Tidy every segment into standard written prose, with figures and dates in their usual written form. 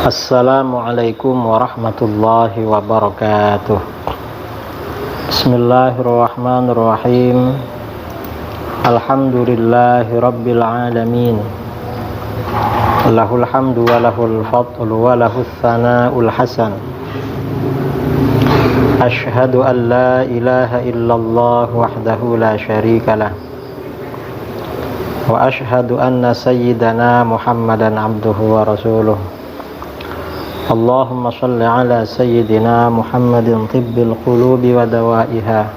Assalamualaikum warahmatullahi wabarakatuh. Bismillahirrahmanirrahim. Alhamdulillahi rabbil alamin. Lahul hamdu wa lahul fadlu wa lahus tsana'ul hasan. Asyhadu an la ilaha illallah wahdahu la syarika lah. Wa asyhadu anna sayyidana Muhammadan abduhu wa rasuluh. Allahumma salli ala sayyidina Muhammadin tibbil qulubi wa dawaiha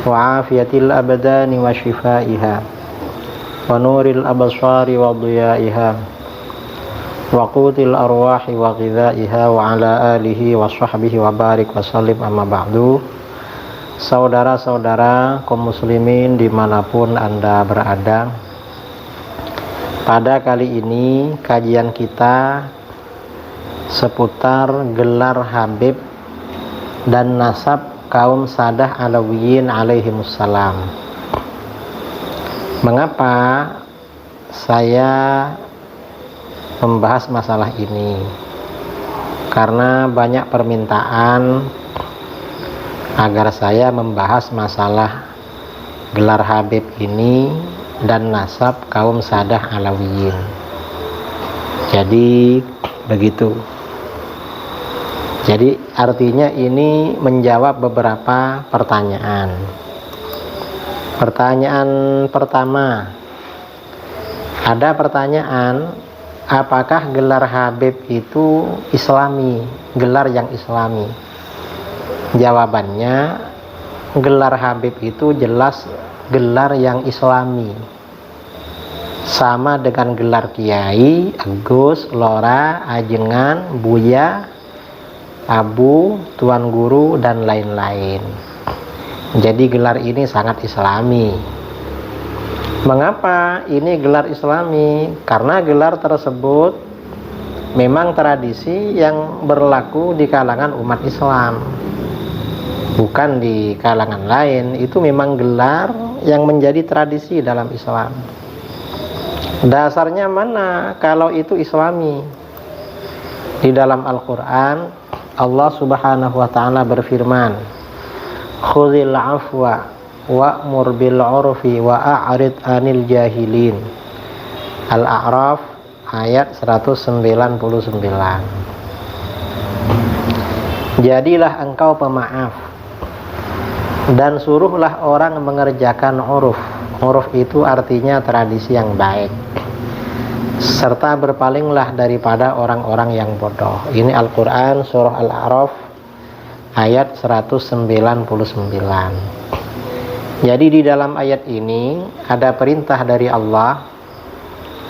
wa afiyatil abdani wa shifaiha wa nuril absari wa diyaiha wa qutil arwahi wa ghidhaiha wa ala alihi wa sahbihi wa barik wa sallim, amma ba'du. Saudara-saudara kaum muslimin dimanapun Anda berada, pada kali ini kajian kita seputar gelar Habib dan nasab kaum Sadah Alawiyin alaihimussalam. Mengapa saya membahas masalah ini? Karena banyak permintaan agar saya membahas masalah gelar Habib ini dan nasab kaum Sadah Alawiyin. Jadi begitu. Jadi artinya ini menjawab beberapa pertanyaan. Pertanyaan pertama, ada pertanyaan, apakah gelar Habib itu Islami, gelar yang Islami? Jawabannya, gelar Habib itu jelas gelar yang Islami, sama dengan gelar Kiai, Agus, Lora, Ajengan, Buya, Abu, Tuan Guru, dan lain-lain. Jadi gelar ini sangat Islami. Mengapa ini gelar Islami? Karena gelar tersebut memang tradisi yang berlaku di kalangan umat Islam, bukan di kalangan lain. Itu memang gelar yang menjadi tradisi dalam Islam. Dasarnya mana kalau itu Islami? Di dalam Al-Quran Allah subhanahu wa ta'ala berfirman, khudhil afwa wa'mur bil urfi wa a'rid anil jahilin. Al-A'raf ayat 199. Jadilah engkau pemaaf dan suruhlah orang mengerjakan uruf. Uruf itu artinya tradisi yang baik, serta berpalinglah daripada orang-orang yang bodoh. Ini Al-Quran surah Al-A'raf ayat 199. Jadi di dalam ayat ini ada perintah dari Allah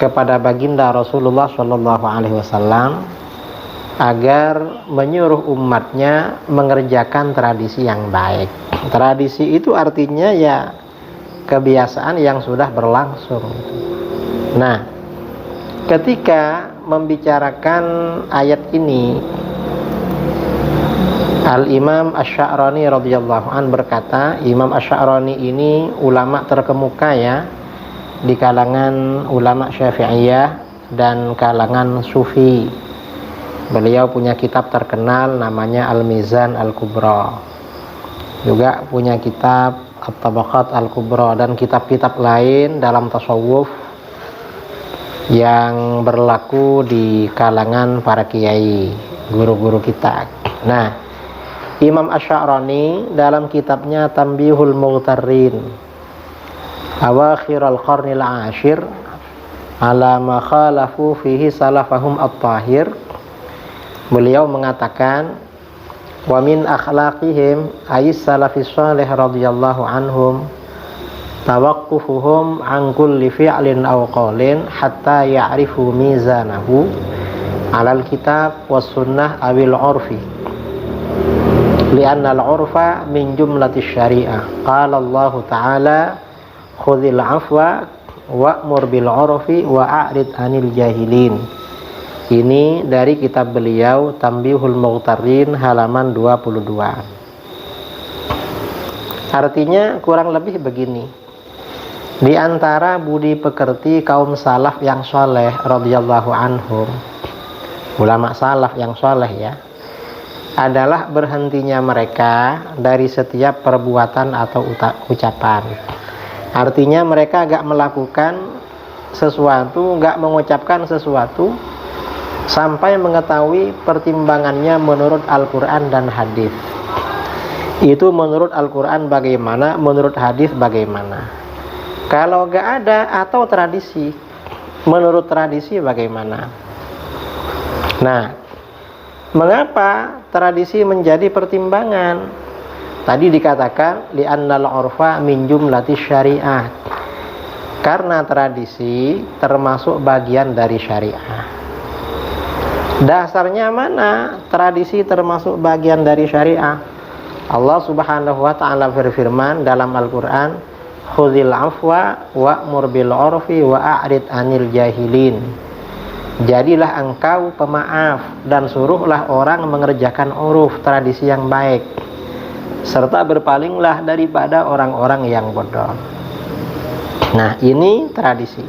kepada baginda Rasulullah SAW agar menyuruh umatnya mengerjakan tradisi yang baik. Tradisi itu artinya ya kebiasaan yang sudah berlangsung. Nah, ketika membicarakan ayat ini, Al-Imam Asy-Sya'rani radhiyallahu an berkata, Imam Asy-Sya'rani ini ulama terkemuka ya di kalangan ulama Syafi'iyah dan kalangan Sufi. Beliau punya kitab terkenal namanya Al-Mizan Al-Kubra. Juga punya kitab At-Tabaqat Al-Kubra dan kitab-kitab lain dalam tasawuf yang berlaku di kalangan para kiai, guru-guru kita. Nah, Imam Asy-Sya'rani dalam kitabnya Tanbihul Mughtarrin Awakhir al-Qarnil Ashir ala ma khalafu fihi salafahum at-tahir, beliau mengatakan, wa min akhlaqihim ayis salafis salih radhiyallahu anhum tawaqqufuhum an kulli fi'lin aw qawlin hatta ya'rifu mizanahu 'alal kitab was sunnah awil 'urfi li'anna al-'urfa min jumlatis syari'ah. Qala Allah ta'ala khudhil 'afwa wa'mur bil 'urfi wa a'rid 'anil jahilin. Ini dari kitab beliau Tanbihul Mughtarrin halaman 22. Artinya kurang lebih begini. Di antara budi pekerti kaum salaf yang soleh radhiyallahu anhum ulama salaf yang soleh ya, adalah berhentinya mereka dari setiap perbuatan atau ucapan. Artinya mereka gak melakukan sesuatu, gak mengucapkan sesuatu sampai mengetahui pertimbangannya menurut Al-Quran dan hadis. Itu menurut Al-Quran bagaimana, menurut hadis bagaimana. Kalau gak ada, atau tradisi, menurut tradisi bagaimana. Nah, mengapa tradisi menjadi pertimbangan? Tadi dikatakan li'annal 'urfa min jumlatis syariat. Karena tradisi termasuk bagian dari syariah. Dasarnya mana? Tradisi termasuk bagian dari syariah. Allah Subhanahu wa ta'ala berfirman dalam Al-Qur'an, "Khudzil 'afwa wa'mur bil 'urfi wa a'rid 'anil jahilin." Jadilah engkau pemaaf dan suruhlah orang mengerjakan uruf, tradisi yang baik, serta berpalinglah daripada orang-orang yang bodoh. Nah, ini tradisi.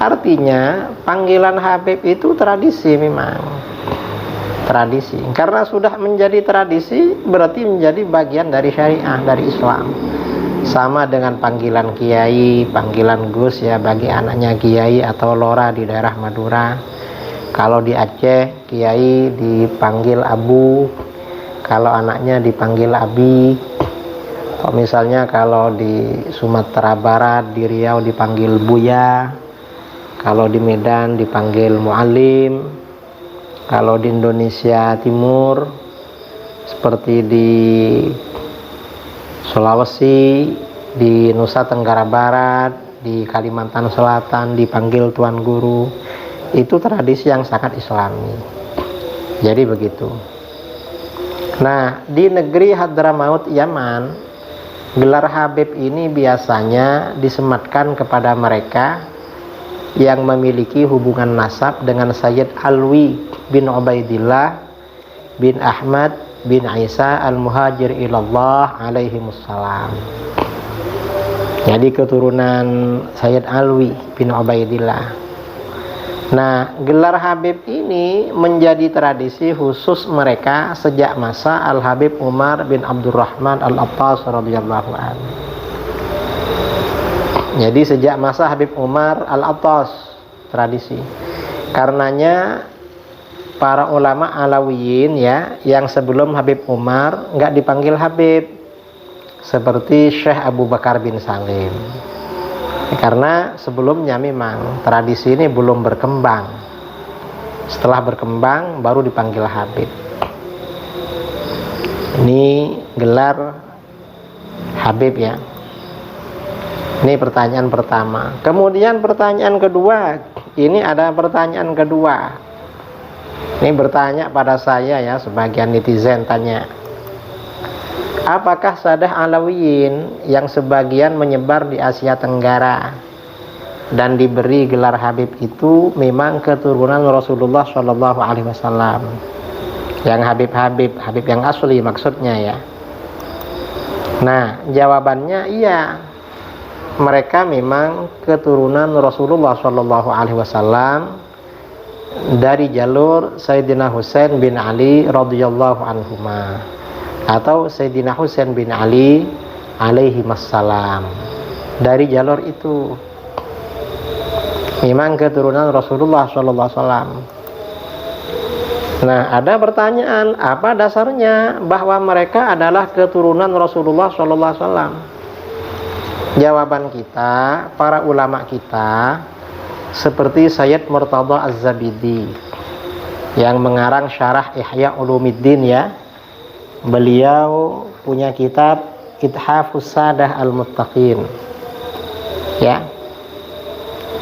Artinya panggilan Habib itu tradisi, memang tradisi. Karena sudah menjadi tradisi, berarti menjadi bagian dari syariah, dari Islam. Sama dengan panggilan kiai, panggilan Gus ya bagi anaknya kiai atau lora di daerah Madura. Kalau di Aceh, kiai dipanggil Abu, kalau anaknya dipanggil Abi. Atau misalnya kalau di Sumatera Barat, di Riau dipanggil Buya, kalau di Medan dipanggil Mu'alim, kalau di Indonesia Timur seperti di Sulawesi, di Nusa Tenggara Barat, di Kalimantan Selatan dipanggil Tuan Guru. Itu tradisi yang sangat Islami. Jadi begitu. Nah, di negeri Hadramaut Yaman, gelar Habib ini biasanya disematkan kepada mereka yang memiliki hubungan nasab dengan Sayyid Alwi bin Ubaidillah bin Ahmad bin Isa al-Muhajir ilallah alaihimussalam. Jadi keturunan Sayyid Alwi bin Ubaidillah. Nah, gelar Habib ini menjadi tradisi khusus mereka sejak masa Al-Habib Umar bin Abdurrahman Al-Attas radhiyallahu anhu. Jadi sejak masa Habib Umar Al-Attas tradisi. Karenanya para ulama Alawiyin ya, yang sebelum Habib Umar nggak dipanggil Habib, seperti Syekh Abu Bakar bin Salim. Karena sebelumnya memang tradisi ini belum berkembang. Setelah berkembang baru dipanggil Habib. Ini gelar Habib ya. Ini pertanyaan pertama. Kemudian pertanyaan kedua. Ini ada pertanyaan kedua. Ini bertanya pada saya ya, sebagian netizen tanya, apakah Sadah Alawiyin yang sebagian menyebar di Asia Tenggara dan diberi gelar Habib itu memang keturunan Rasulullah Shallallahu Alaihi Wasallam? Yang Habib yang asli maksudnya ya. Nah, jawabannya iya, mereka memang keturunan Rasulullah Shallallahu Alaihi Wasallam dari jalur Sayyidina Husain bin Ali radhiyallahu anhuma, atau Sayyidina Husain bin Ali alaihi wassalam. Dari jalur itu memang keturunan Rasulullah sallallahu alaihi wasallam. Nah, ada pertanyaan, apa dasarnya bahwa mereka adalah keturunan Rasulullah sallallahu alaihi wasallam? Jawaban kita, para ulama kita seperti Sayyid Murtada Az-Zabidi yang mengarang syarah Ihya Ulumuddin ya. Beliau punya kitab Ithafus Sadah Al-Muttaqin ya.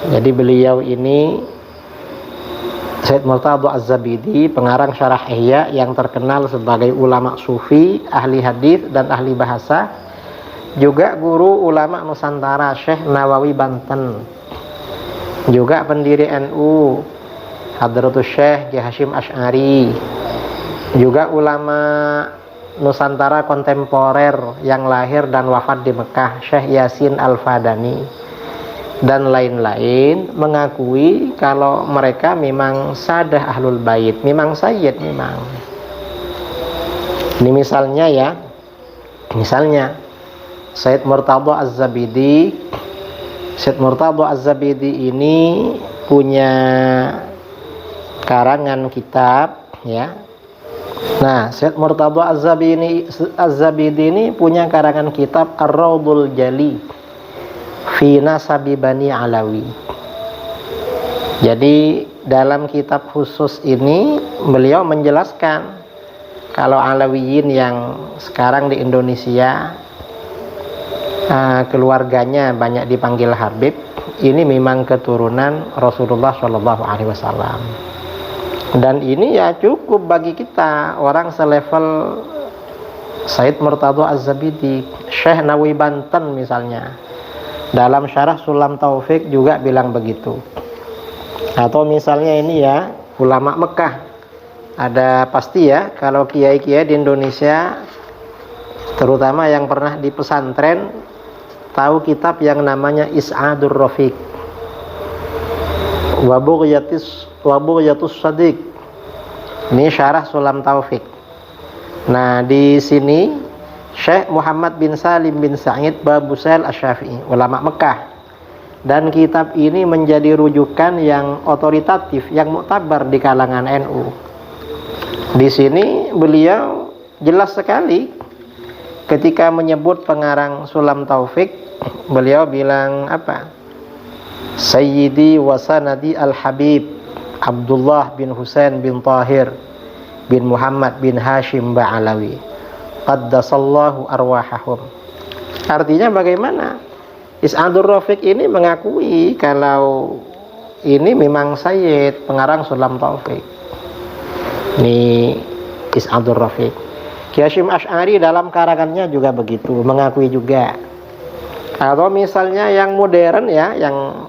Jadi beliau ini Sayyid Murtada Az-Zabidi, pengarang syarah Ihya yang terkenal sebagai ulama sufi, ahli hadis dan ahli bahasa, juga guru ulama Nusantara Syekh Nawawi Banten, juga pendiri NU Hadratus Syekh Ki Hasyim Asy'ari, juga ulama Nusantara kontemporer yang lahir dan wafat di Mekah Syekh Yasin Al-Fadani. dan lain-lain mengakui kalau mereka memang sadah ahlul bait, memang sayyid memang. Ini misalnya ya, misalnya Sayyid Murtadha Az-Zabidi. Sayyid Murtadha Az-Zabidi ini punya karangan kitab ya. Nah, Sayyid Murtadha Az-Zabidi ini punya karangan kitab Ar-Raudul Jali fi Nasabi Bani Alawi. Jadi dalam kitab khusus ini beliau menjelaskan kalau Alawiyin yang sekarang di Indonesia keluarganya banyak dipanggil Habib, ini memang keturunan Rasulullah Shallallahu Alaihi Wasallam. Dan ini ya cukup bagi kita orang selevel Sayyid Murtadha Az-Zabidi. Syekh Nawawi Banten misalnya dalam syarah Sulam Taufik juga bilang begitu. Atau misalnya ini ya ulama Mekah, ada pasti ya kalau kiai-kiai di Indonesia terutama yang pernah di pesantren tahu kitab yang namanya Is'adur Rafiq wa Bughyatus Shadiq. Ini syarah Sulam Taufik. Nah, di sini Syekh Muhammad bin Salim bin Sa'id Babusail Asy-Syafi'i, ulama Mekah. Dan kitab ini menjadi rujukan yang otoritatif, yang muktabar di kalangan NU. Di sini beliau jelas sekali ketika menyebut pengarang Sulam Taufik, beliau bilang apa? Sayyidi wa sanadi al-Habib Abdullah bin Husain bin Tahir bin Muhammad bin Hashim Ba'alawi qaddasallahu arwahahum. Artinya bagaimana? Is'adur Rafiq ini mengakui kalau ini memang Sayyid pengarang Sulam Taufik. Ini Is'adur Rafiq. Ki Hasyim Asy'ari dalam karangannya juga begitu, mengakui juga. Atau misalnya yang modern ya, yang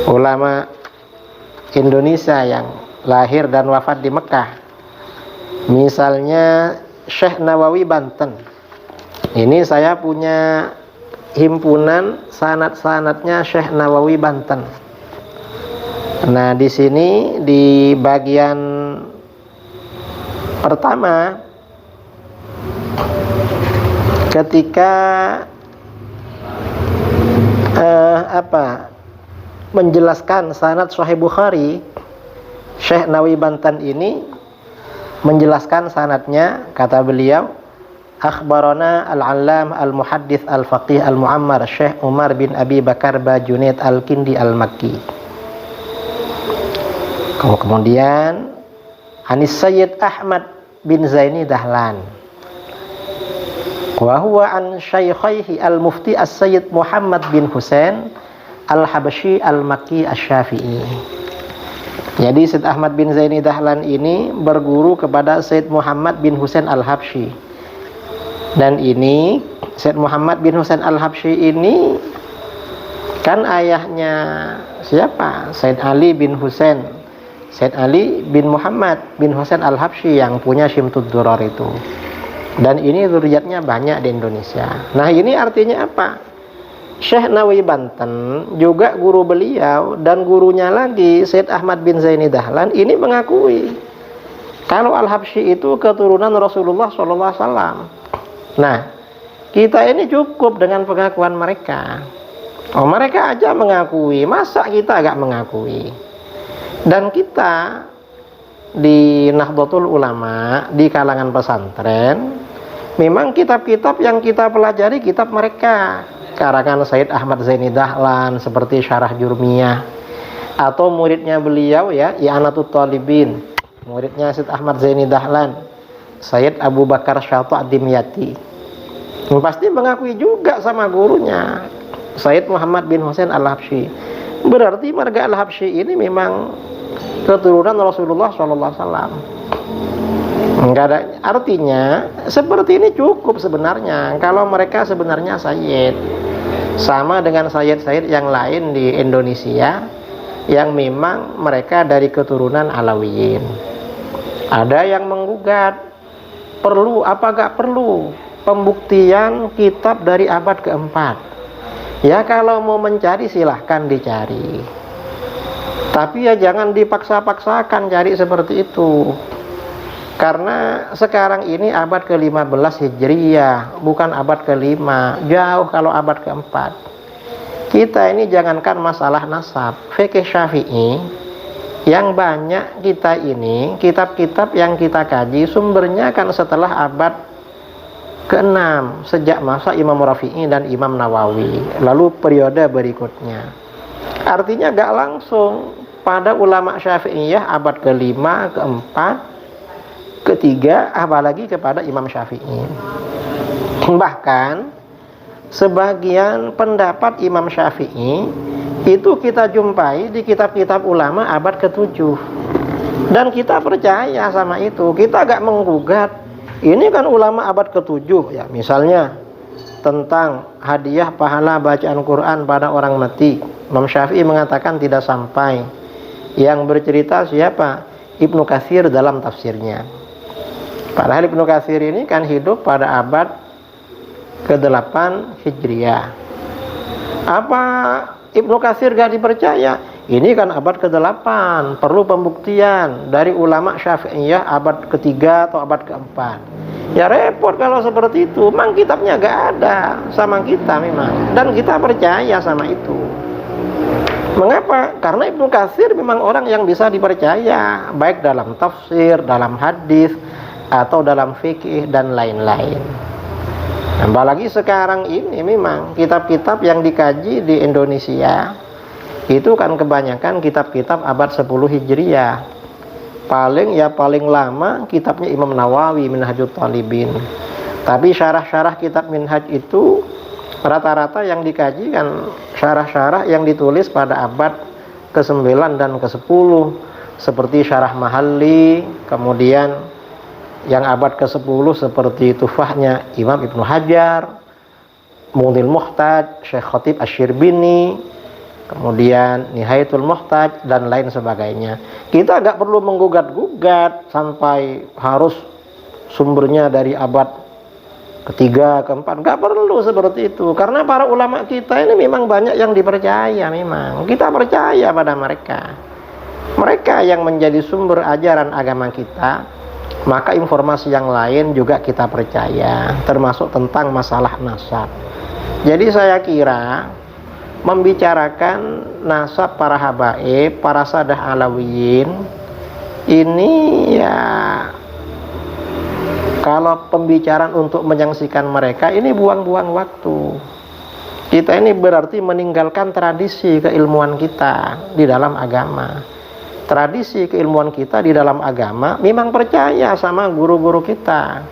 ulama Indonesia yang lahir dan wafat di Mekah. Misalnya Syekh Nawawi Banten. Ini saya punya himpunan sanad-sanadnya Syekh Nawawi Banten. Nah, di sini di bagian pertama ketika menjelaskan sanad Sahih Bukhari, Syekh Nawawi Banten ini menjelaskan sanadnya, kata beliau, akhbarana al-allam al-muhaddits al-faqih al-mu'ammar Syekh Umar bin Abi Bakar Bajunaid al-Kindi al-Makki. Kemudian Anis Sayyid Ahmad bin Zaini Dahlan wa huwa an syaikhaihi al-mufti as-Sayyid Muhammad bin Husain al-Habasyi al-Makki asy-Syafi'i. Jadi Sayyid Ahmad bin Zaini Dahlan ini berguru kepada Sayyid Muhammad bin Husain al-Habsyi. Dan ini Sayyid Muhammad bin Husain al-Habsyi ini kan ayahnya siapa? Sayyid Ali bin Husain, Sayyid Ali bin Muhammad bin Husain al-Habsyi yang punya Syimtud Durar itu. Dan ini zuriatnya banyak di Indonesia. Nah, ini artinya apa? Syekh Nawawi Banten juga guru beliau dan gurunya lagi Sayyid Ahmad bin Zaini Dahlan ini mengakui kalau al-Habsyi itu keturunan Rasulullah SAW. Nah, kita ini cukup dengan pengakuan mereka. Oh, mereka aja mengakui, masa kita agak mengakui? Dan kita di Nahdlatul Ulama, di kalangan pesantren, memang kitab-kitab yang kita pelajari kitab mereka, karangan Sayyid Ahmad Zaini Dahlan seperti Syarah Jurmiyah, atau muridnya beliau ya, I'anatut Talibin, muridnya Sayyid Ahmad Zaini Dahlan, Sayyid Abu Bakar Syata' Dimyati. Pasti mengakui juga sama gurunya Sayyid Muhammad bin Husain al-Habsyi. Berarti marga al-Habsyi ini memang keturunan Rasulullah SAW. Enggak ada, artinya seperti ini cukup sebenarnya. Kalau mereka sebenarnya sayyid, sama dengan sayyid-sayyid yang lain di Indonesia yang memang mereka dari keturunan Alawiyin. Ada yang menggugat, perlu apa gak perlu pembuktian kitab dari abad keempat. Ya kalau mau mencari silahkan dicari, tapi ya jangan dipaksa-paksakan cari seperti itu. Karena sekarang ini abad ke-15 Hijriyah, bukan abad ke-5, jauh kalau abad ke-4. Kita ini jangankan masalah nasab, fikih Syafi'i yang banyak kita ini, kitab-kitab yang kita kaji sumbernya kan setelah abad ke-6, sejak masa Imam Rafi'i dan Imam Nawawi, lalu periode berikutnya. Artinya gak langsung pada ulama Syafi'iyah abad ke-5, ke-4, ke-3, apalagi kepada Imam Syafi'i. Bahkan sebagian pendapat Imam Syafi'i itu kita jumpai di kitab-kitab ulama abad ke-7, dan kita percaya sama itu, kita gak menggugat. Ini kan ulama abad ke-7 ya, misalnya tentang hadiah pahala bacaan Quran pada orang mati, Imam Syafi'i mengatakan tidak sampai. Yang bercerita siapa? Ibnu Katsir dalam tafsirnya. Padahal Ibnu Katsir ini kan hidup pada abad ke-8 Hijriyah. Apa Ibnu Katsir gak dipercaya? Ini kan abad ke-8, perlu pembuktian dari ulama Syafi'iyah abad ke-3 atau abad ke-4. Ya repot kalau seperti itu, memang kitabnya gak ada sama kita memang, dan kita percaya sama itu. Mengapa? Karena Ibnu Katsir memang orang yang bisa dipercaya, baik dalam tafsir, dalam hadis, atau dalam fikih dan lain-lain. Apalagi sekarang ini memang kitab-kitab yang dikaji di Indonesia itu kan kebanyakan kitab-kitab abad 10 Hijriyah. Paling lama kitabnya Imam Nawawi, Minhajut Thalibin. Tapi syarah-syarah kitab Minhaj itu rata-rata yang dikaji kan syarah-syarah yang ditulis pada abad ke-9 dan ke-10, seperti Syarah Mahalli, kemudian yang abad ke-10 seperti Tufahnya Imam Ibnu Hajar, Mughniul Muhtaj, Syekh Khatib Asy-Syirbini, kemudian Nihayatul Muhtaj dan lain sebagainya. Kita agak perlu menggugat-gugat sampai harus sumbernya dari abad ke-3, ke-4, gak perlu seperti itu. Karena para ulama kita ini memang banyak yang dipercaya, memang kita percaya pada mereka yang menjadi sumber ajaran agama kita. Maka informasi yang lain juga kita percaya, termasuk tentang masalah nasab. Jadi saya kira membicarakan nasab para habaib, para sadah alawiyin, ini ya kalau pembicaraan untuk menyaksikan mereka ini buang-buang waktu. Kita ini berarti meninggalkan tradisi keilmuan kita di dalam agama. Tradisi keilmuan kita di dalam agama memang percaya sama guru-guru kita,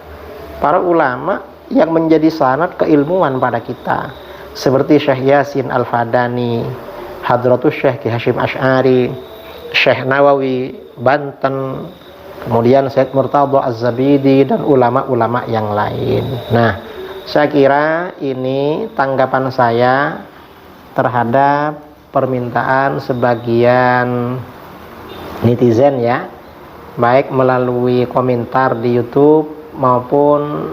para ulama yang menjadi sanad keilmuan pada kita, seperti Syekh Yasin Al-Fadani, Hadratus Syekh Ki Hasyim Asy'ari, Syekh Nawawi Banten, kemudian Syekh Murtadha Az-Zabidi dan ulama-ulama yang lain. Nah, saya kira ini tanggapan saya terhadap permintaan sebagian netizen ya, baik melalui komentar di YouTube maupun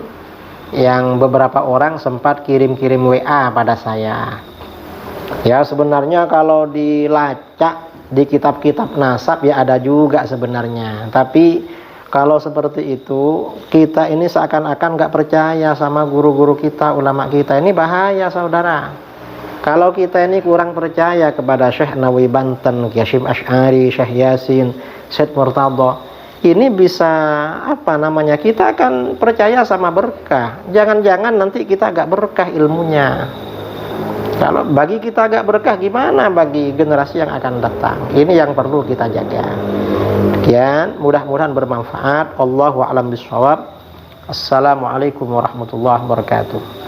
yang beberapa orang sempat kirim-kirim WA pada saya. Ya sebenarnya kalau dilacak di kitab-kitab nasab ya ada juga sebenarnya. Tapi kalau seperti itu kita ini seakan-akan gak percaya sama guru-guru kita, ulama kita. Ini bahaya saudara. Kalau kita ini kurang percaya kepada Syekh Nawawi Banten, Ki Hasyim Asy'ari, Syekh Yasin, Syekh Murtadha, ini bisa kita akan percaya sama berkah. Jangan-jangan nanti kita agak berkah ilmunya. Kalau bagi kita agak berkah, gimana bagi generasi yang akan datang? Ini yang perlu kita jaga. Sekian, mudah-mudahan bermanfaat. Allahu a'lam bishawab. Assalamualaikum warahmatullahi wabarakatuh.